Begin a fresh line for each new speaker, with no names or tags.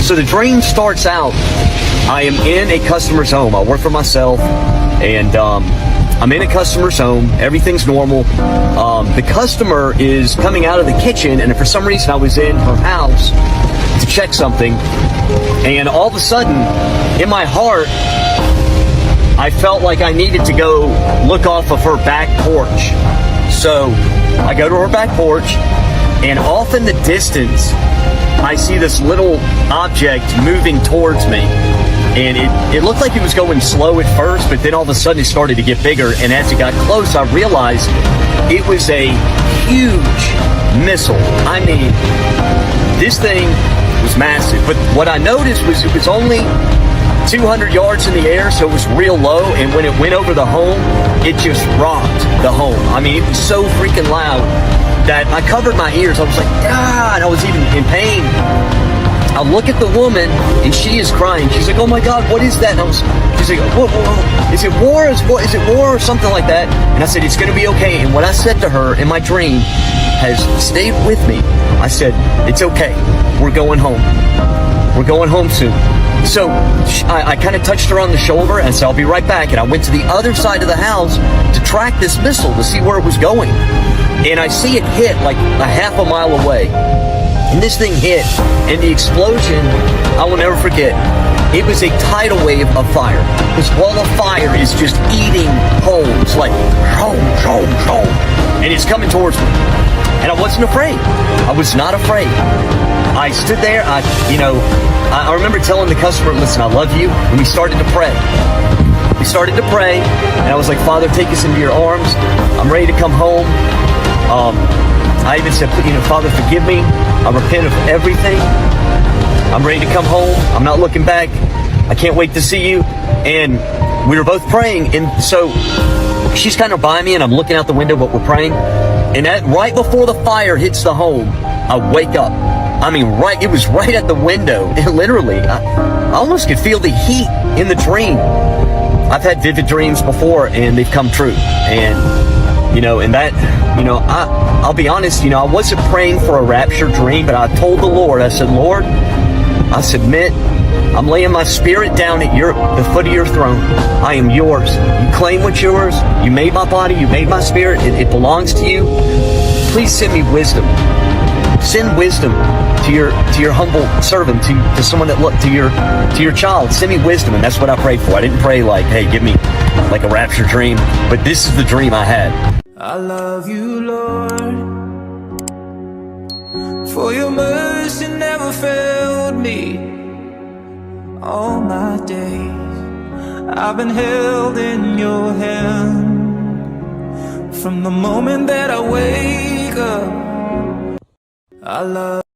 So the dream starts out, I am in a customer's home. I work for myself, and I'm in a customer's home. Everything's normal. The customer is coming out of the kitchen, and for some reason I was in her house to check something, and all of a sudden, in my heart, I felt like I needed to go look off of her back porch. So I go to her back porch, and off in the distance, I see this little object moving towards me. And it looked like it was going slow at first, but then all of a sudden it started to get bigger. And as it got close, I realized it was a huge missile. I mean, this thing was massive. But what I noticed was it was only 200 yards in the air, so it was real low. And when it went over the home, it just rocked the home. I mean, it was so freaking loud that I covered my ears. I was like, ah, and I was even in pain. I look at the woman, and she is crying. She's like, oh my God, what is that? And she's like, whoa, is it war? Is it war or something like that? And I said, it's going to be okay. And what I said to her in my dream has stayed with me. I said, it's okay. We're going home. We're going home soon. So I kind of touched her on the shoulder and said, I'll be right back. And I went to the other side of the house to track this missile to see where it was going. And I see it hit like a half a mile away. And this thing hit, and the explosion, I will never forget. It was a tidal wave of fire. This wall of fire is just eating homes, like, home, and it's coming towards me. And I wasn't afraid. I was not afraid. I stood there, I remember telling the customer, listen, I love you, and we started to pray. We started to pray, and I was like, Father, take us into your arms. I'm ready to come home. I even said, Father, forgive me. I repent of everything. I'm ready to come home. I'm not looking back. I can't wait to see you. And we were both praying. And so she's kind of by me, and I'm looking out the window, but we're praying. And right before the fire hits the home, I wake up. I mean, it was right at the window. And literally, I almost could feel the heat in the dream. I've had vivid dreams before, and they've come true. And I'll be honest, I wasn't praying for a rapture dream, but I told the Lord, I said, Lord, I submit. I'm laying my spirit down at the foot of your throne. I am yours. You claim what's yours. You made my body. You made my spirit. It belongs to you. Please send me wisdom. Send wisdom to your humble servant, to someone to your child. Send me wisdom, and that's what I prayed for. I didn't pray like, hey, give me like a rapture dream, but this is the dream I had.
I love you, Lord, for your mercy never failed me. All my days I've been held in your hand. From the moment that I wake up, I love